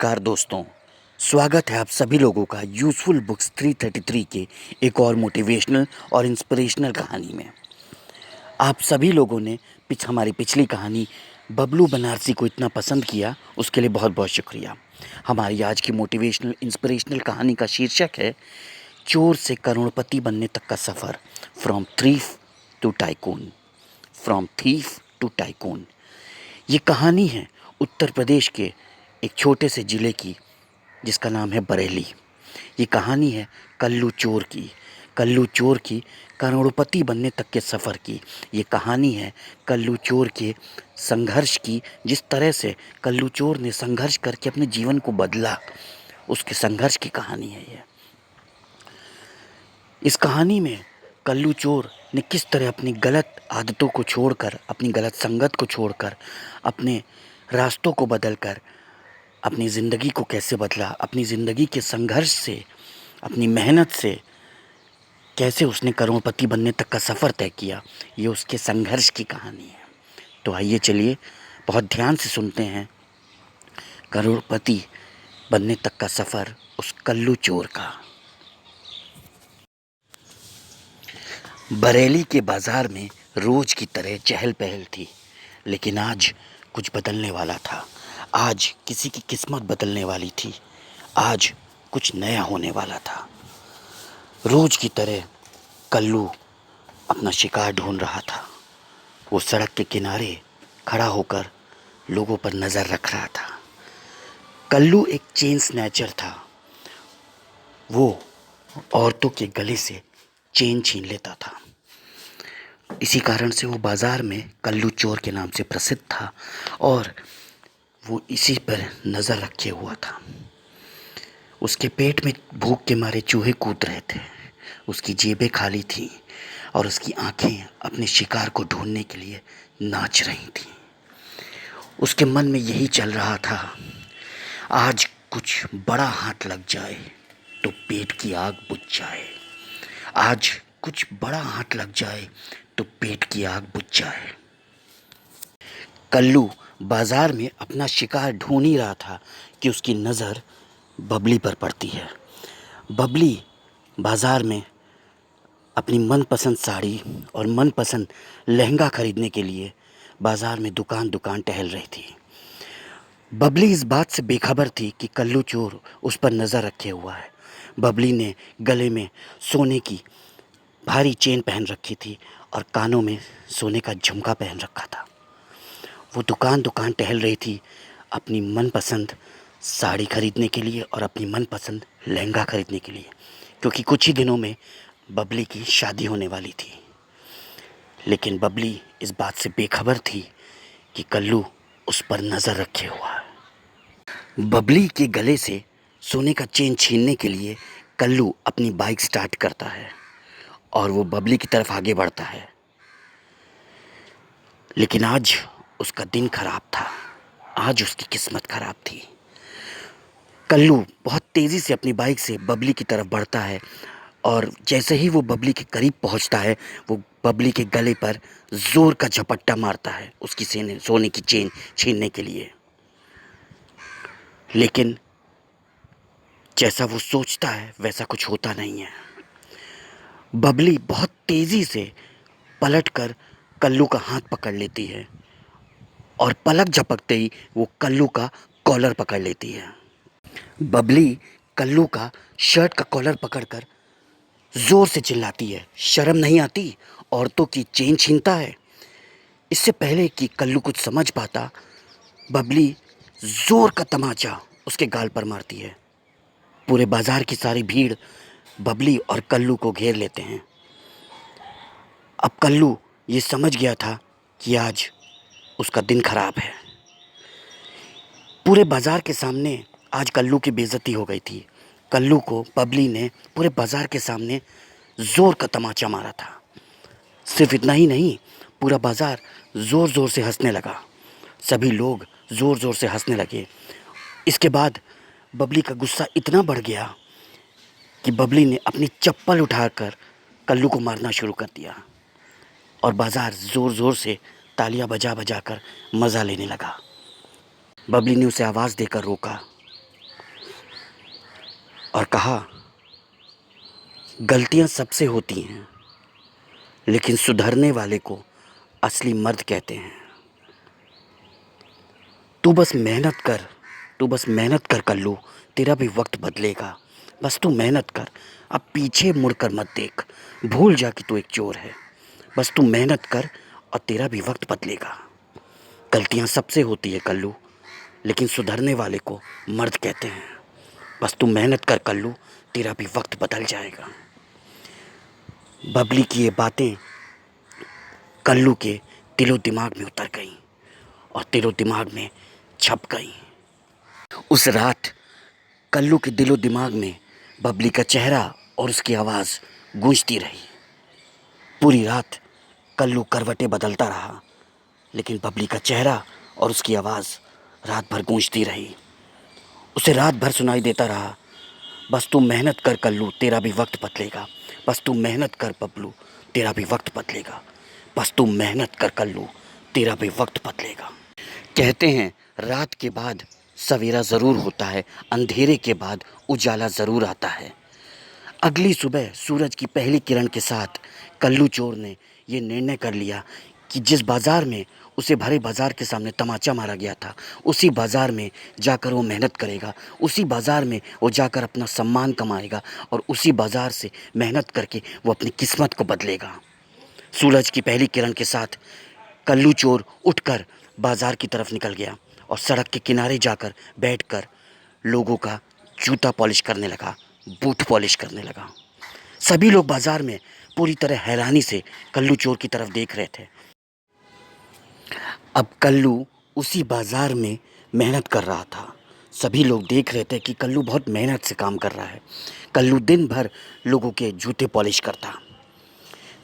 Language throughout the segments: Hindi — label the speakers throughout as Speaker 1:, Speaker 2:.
Speaker 1: नमस्कार दोस्तों, स्वागत है आप सभी लोगों का यूज़फुल बुक्स 333 के एक और मोटिवेशनल और इंस्पिरेशनल कहानी में। आप सभी लोगों ने हमारी पिछली कहानी बबलू बनारसी को इतना पसंद किया, उसके लिए बहुत बहुत शुक्रिया। हमारी आज की मोटिवेशनल इंस्पिरेशनल कहानी का शीर्षक है चोर से करोड़पति बनने तक का सफ़र, from thief to tycoon. From thief to tycoon. ये कहानी है उत्तर प्रदेश के एक छोटे से ज़िले की, जिसका नाम है बरेली। ये कहानी है कल्लू चोर की। कल्लू चोर की करोड़पति बनने तक के सफ़र की। ये कहानी है कल्लू चोर के संघर्ष की, जिस तरह से कल्लू चोर ने संघर्ष करके अपने जीवन को बदला, उसके संघर्ष की कहानी है ये। इस कहानी में कल्लू चोर ने किस तरह अपनी गलत आदतों को छोड़कर, अपनी गलत संगत को छोड़कर, अपने रास्तों को बदलकर अपनी ज़िंदगी को कैसे बदला, अपनी ज़िंदगी के संघर्ष से, अपनी मेहनत से कैसे उसने करोड़पति बनने तक का सफ़र तय किया, ये उसके संघर्ष की कहानी है। तो आइए चलिए बहुत ध्यान से सुनते हैं करोड़पति बनने तक का सफ़र उस कल्लू चोर का। बरेली के बाज़ार में रोज़ की तरह चहल पहल थी, लेकिन आज कुछ बदलने वाला था। आज किसी की किस्मत बदलने वाली थी। आज कुछ नया होने वाला था। रोज़ की तरह कल्लू अपना शिकार ढूंढ रहा था। वो सड़क के किनारे खड़ा होकर लोगों पर नज़र रख रहा था। कल्लू एक चेन स्नैचर था। वो औरतों के गले से चेन छीन लेता था। इसी कारण से वो बाज़ार में कल्लू चोर के नाम से प्रसिद्ध था और वो इसी पर नज़र रखे हुआ था। उसके पेट में भूख के मारे चूहे कूद रहे थे। उसकी जेबें खाली थीं और उसकी आंखें अपने शिकार को ढूंढने के लिए नाच रही थीं। उसके मन में यही चल रहा था, आज कुछ बड़ा हाथ लग जाए तो पेट की आग बुझ जाए। आज कुछ बड़ा हाथ लग जाए तो पेट की आग बुझ जाए। कल्लू बाजार में अपना शिकार ढूंढ ही रहा था कि उसकी नज़र बबली पर पड़ती है। बबली बाजार में अपनी मनपसंद साड़ी और मनपसंद लहंगा खरीदने के लिए बाजार में दुकान दुकान टहल रही थी। बबली इस बात से बेखबर थी कि कल्लू चोर उस पर नज़र रखे हुआ है। बबली ने गले में सोने की भारी चेन पहन रखी थी और कानों में सोने का झुमका पहन रखा था। वो दुकान दुकान टहल रही थी अपनी मनपसंद साड़ी खरीदने के लिए और अपनी मनपसंद लहंगा खरीदने के लिए, क्योंकि कुछ ही दिनों में बबली की शादी होने वाली थी। लेकिन बबली इस बात से बेखबर थी कि कल्लू उस पर नज़र रखे हुआ है। बबली के गले से सोने का चेन छीनने के लिए कल्लू अपनी बाइक स्टार्ट करता है और वो बबली की तरफ आगे बढ़ता है। लेकिन आज उसका दिन खराब था। आज उसकी किस्मत खराब थी। कल्लू बहुत तेज़ी से अपनी बाइक से बबली की तरफ बढ़ता है और जैसे ही वो बबली के करीब पहुंचता है, वो बबली के गले पर ज़ोर का झपट्टा मारता है उसकी सोने की चेन छीनने के लिए। लेकिन जैसा वो सोचता है वैसा कुछ होता नहीं है। बबली बहुत तेज़ी से पलटकर कल्लू का हाथ पकड़ लेती है और पलक झपकते ही वो कल्लू का कॉलर पकड़ लेती है। बबली कल्लू का शर्ट का कॉलर पकड़कर ज़ोर से चिल्लाती है, शर्म नहीं आती, औरतों की चेन छीनता है। इससे पहले कि कल्लू कुछ समझ पाता, बबली ज़ोर का तमाचा उसके गाल पर मारती है। पूरे बाज़ार की सारी भीड़ बबली और कल्लू को घेर लेते हैं। अब कल्लू ये समझ गया था कि आज उसका दिन खराब है। पूरे बाज़ार के सामने आज कल्लू की बेइज्जती हो गई थी। कल्लू को बबली ने पूरे बाज़ार के सामने ज़ोर का तमाचा मारा था। सिर्फ इतना ही नहीं, पूरा बाज़ार ज़ोर ज़ोर से हंसने लगा। सभी लोग ज़ोर ज़ोर से हंसने लगे। इसके बाद बबली का गुस्सा इतना बढ़ गया कि बबली ने अपनी चप्पल उठाकर कल्लू को मारना शुरू कर दिया और बाज़ार ज़ोर ज़ोर से तालियां बजा बजा कर मज़ा लेने लगा। बबली ने उसे आवाज़ देकर रोका और कहा, गलतियां सबसे होती हैं, लेकिन सुधरने वाले को असली मर्द कहते हैं। तू बस मेहनत कर, तू बस मेहनत कर कल्लू, तेरा भी वक्त बदलेगा। बस तू मेहनत कर, अब पीछे मुड़कर मत देख, भूल जा कि तू एक चोर है। बस तू मेहनत कर और तेरा भी वक्त बदलेगा। गलतियां सबसे होती है कल्लू, लेकिन सुधरने वाले को मर्द कहते हैं। बस तू मेहनत कर कल्लू, तेरा भी वक्त बदल जाएगा। बबली की ये बातें कल्लू के दिलो दिमाग में उतर गईं और दिलो दिमाग में छप गईं। उस रात कल्लू के दिलो दिमाग में बबली का चेहरा और उसकी आवाज़ गूंजती रही। पूरी रात कल्लू करवटें बदलता रहा, लेकिन बबली का चेहरा और उसकी आवाज़ रात भर गूंजती रही। उसे रात भर सुनाई देता रहा, बस तू मेहनत कर कल्लू, तेरा भी वक्त बदलेगा। बस तू मेहनत कर बबलू, तेरा भी वक्त बदलेगा। बस तू मेहनत कर कल्लू, तेरा भी वक्त बदलेगा। कहते हैं रात के बाद सवेरा ज़रूर होता है, अंधेरे के बाद उजाला ज़रूर आता है। अगली सुबह सूरज की पहली किरण के साथ कल्लू चोर ने ये निर्णय कर लिया कि जिस बाज़ार में उसे भरे बाज़ार के सामने तमाचा मारा गया था, उसी बाज़ार में जाकर वो मेहनत करेगा, उसी बाज़ार में वो जाकर अपना सम्मान कमाएगा और उसी बाज़ार से मेहनत करके वो अपनी किस्मत को बदलेगा। सूरज की पहली किरण के साथ कल्लू चोर उठकर बाज़ार की तरफ निकल गया और सड़क के किनारे जाकर बैठकर लोगों का जूता पॉलिश करने लगा, बूट पॉलिश करने लगा। सभी लोग बाज़ार में पूरी तरह हैरानी से कल्लू चोर की तरफ देख रहे थे। अब कल्लू उसी बाज़ार में मेहनत कर रहा था। सभी लोग देख रहे थे कि कल्लू बहुत मेहनत से काम कर रहा है। कल्लू दिन भर लोगों के जूते पॉलिश करता।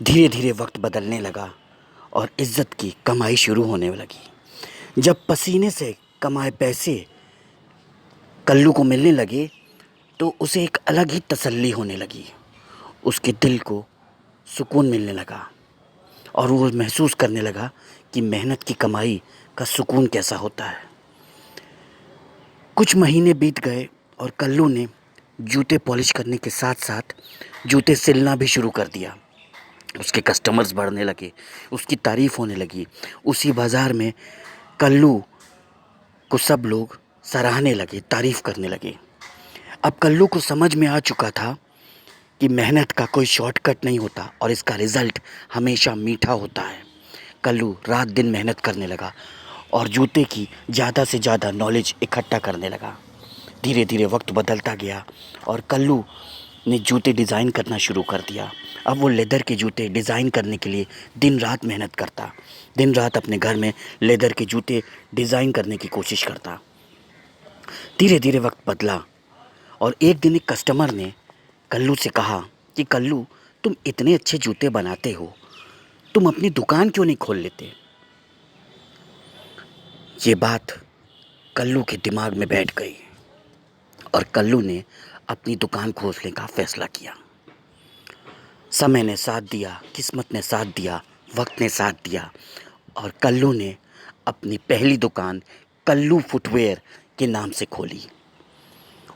Speaker 1: धीरे धीरे वक्त बदलने लगा और इज़्ज़त की कमाई शुरू होने लगी। जब पसीने से कमाए पैसे कल्लू को मिलने लगे तो उसे एक अलग ही तसल्ली होने लगी। उसके दिल को सुकून मिलने लगा और वो महसूस करने लगा कि मेहनत की कमाई का सुकून कैसा होता है। कुछ महीने बीत गए और कल्लू ने जूते पॉलिश करने के साथ साथ जूते सिलना भी शुरू कर दिया। उसके कस्टमर्स बढ़ने लगे, उसकी तारीफ़ होने लगी। उसी बाज़ार में कल्लू को सब लोग सराहने लगे, तारीफ़ करने लगे। अब कल्लू को समझ में आ चुका था कि मेहनत का कोई शॉर्टकट नहीं होता और इसका रिज़ल्ट हमेशा मीठा होता है। कल्लू रात दिन मेहनत करने लगा और जूते की ज़्यादा से ज़्यादा नॉलेज इकट्ठा करने लगा। धीरे धीरे वक्त बदलता गया और कल्लू ने जूते डिज़ाइन करना शुरू कर दिया। अब वो लेदर के जूते डिज़ाइन करने के लिए दिन रात मेहनत करता, दिन रात अपने घर में लेदर के जूते डिज़ाइन करने की कोशिश करता। धीरे धीरे वक्त बदला और एक दिन एक कस्टमर ने कल्लू से कहा कि कल्लू, तुम इतने अच्छे जूते बनाते हो, तुम अपनी दुकान क्यों नहीं खोल लेते? ये बात कल्लू के दिमाग में बैठ गई और कल्लू ने अपनी दुकान खोलने का फ़ैसला किया। समय ने साथ दिया, किस्मत ने साथ दिया, वक्त ने साथ दिया और कल्लू ने अपनी पहली दुकान कल्लू फुटवेयर के नाम से खोली।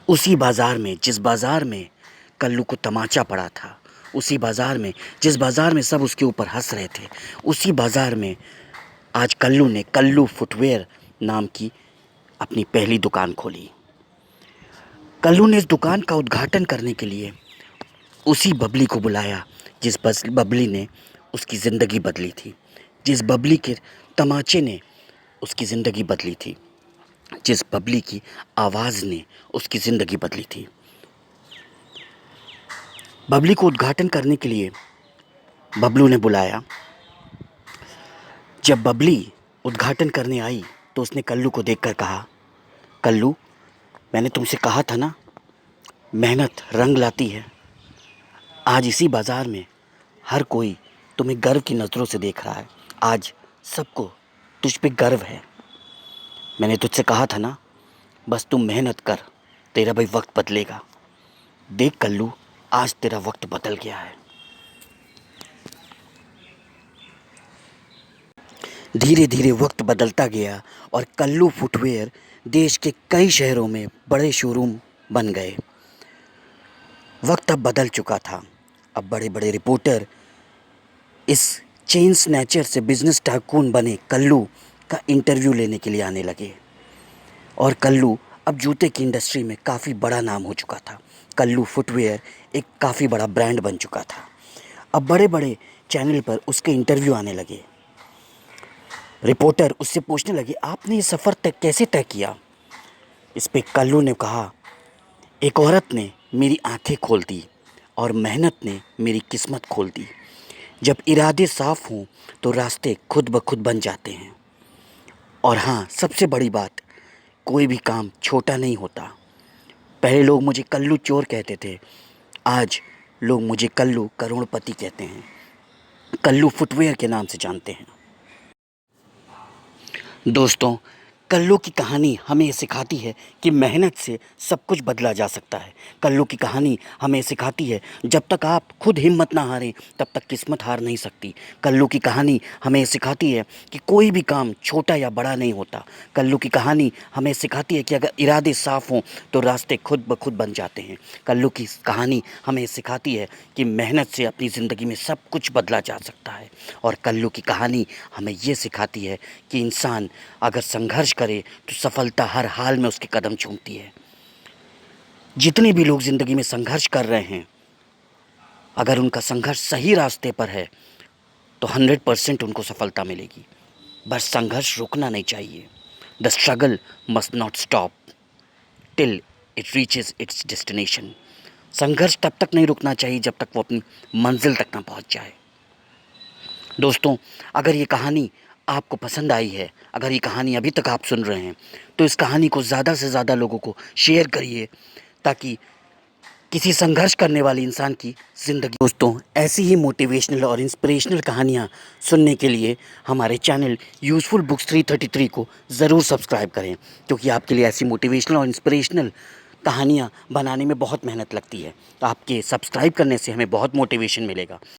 Speaker 1: उसी बाज़ार में जिस बाज़ार में कल्लू को तमाचा पड़ा था, उसी बाज़ार में जिस बाज़ार में सब उसके ऊपर हंस रहे थे, उसी बाज़ार में आज कल्लू ने कल्लू फुटवेयर नाम की अपनी पहली दुकान खोली। कल्लू ने इस दुकान का उद्घाटन करने के लिए उसी बबली को बुलाया जिस बबली ने उसकी ज़िंदगी बदली थी, जिस बबली के तमाचे ने उसकी ज़िंदगी बदली थी, जिस बबली की आवाज़ ने उसकी ज़िंदगी बदली थी। बबली को उद्घाटन करने के लिए बबलू ने बुलाया। जब बबली उद्घाटन करने आई तो उसने कल्लू को देखकर कहा, कल्लू, मैंने तुमसे कहा था ना, मेहनत रंग लाती है। आज इसी बाज़ार में हर कोई तुम्हें गर्व की नज़रों से देख रहा है। आज सबको तुझ पे गर्व है। मैंने तुझसे कहा था ना, बस तुम मेहनत कर, तेरा भी वक्त बदलेगा। देख कल्लू, आज तेरा वक्त बदल गया है। धीरे धीरे वक्त बदलता गया और कल्लू फुटवेयर देश के कई शहरों में बड़े शोरूम बन गए। वक्त अब बदल चुका था। अब बड़े बड़े रिपोर्टर इस चेन स्नैचर से बिजनेस टाइकून बने कल्लू का इंटरव्यू लेने के लिए आने लगे। और कल्लू अब जूते की इंडस्ट्री में काफ़ी बड़ा नाम हो चुका था। कल्लू फुटवेयर एक काफ़ी बड़ा ब्रांड बन चुका था। अब बड़े बड़े चैनल पर उसके इंटरव्यू आने लगे। रिपोर्टर उससे पूछने लगे, आपने ये सफ़र तय कैसे तय किया? इस पे कल्लू ने कहा, एक औरत ने मेरी आंखें खोल दी और मेहनत ने मेरी किस्मत खोल दी। जब इरादे साफ हों तो रास्ते खुद ब खुद बन जाते हैं। और हाँ, सबसे बड़ी बात, कोई भी काम छोटा नहीं होता। पहले लोग मुझे कल्लू चोर कहते थे, आज लोग मुझे कल्लू करोड़पति कहते हैं, कल्लू फुटवेयर के नाम से जानते हैं। दोस्तों, कल्लू की कहानी हमें ये सिखाती है कि मेहनत से सब कुछ बदला जा सकता है। कल्लू की कहानी हमें सिखाती है, जब तक आप खुद हिम्मत ना हारें तब तक किस्मत हार नहीं सकती। कल्लू की कहानी हमें सिखाती है कि कोई भी काम छोटा या बड़ा नहीं होता। कल्लू की कहानी हमें सिखाती है कि अगर इरादे साफ़ हों तो रास्ते खुद ब खुद बन जाते हैं। कल्लू की कहानी हमें सिखाती है कि मेहनत से अपनी ज़िंदगी में सब कुछ बदला जा सकता है। और कल्लू की कहानी हमें ये सिखाती है कि इंसान अगर संघर्ष करे तो सफलता हर हाल में उसके कदम चूमती है। जितने भी लोग ज़िंदगी में संघर्ष कर रहे हैं, अगर उनका संघर्ष सही रास्ते पर है तो 100% उनको सफलता मिलेगी। बस संघर्ष रुकना नहीं चाहिए। The struggle must not stop till it reaches it's destination. संघर्ष तब तक नहीं रुकना चाहिए जब तक वो अपनी मंजिल तक ना पहुंच जाए। दोस्तों, अगर ये कहानी आपको पसंद आई है, अगर ये कहानी अभी तक आप सुन रहे हैं, तो इस कहानी को ज़्यादा से ज़्यादा लोगों को शेयर करिए, ताकि किसी संघर्ष करने वाले इंसान की ज़िंदगी। दोस्तों, ऐसी ही मोटिवेशनल और इंस्पिरेशनल कहानियाँ सुनने के लिए हमारे चैनल यूज़फुल बुक्स 333 को ज़रूर सब्सक्राइब करें, क्योंकि आपके लिए ऐसी मोटिवेशनल और इंस्पिरेशनल कहानियाँ बनाने में बहुत मेहनत लगती है। तो आपके सब्सक्राइब करने से हमें बहुत मोटिवेशन मिलेगा।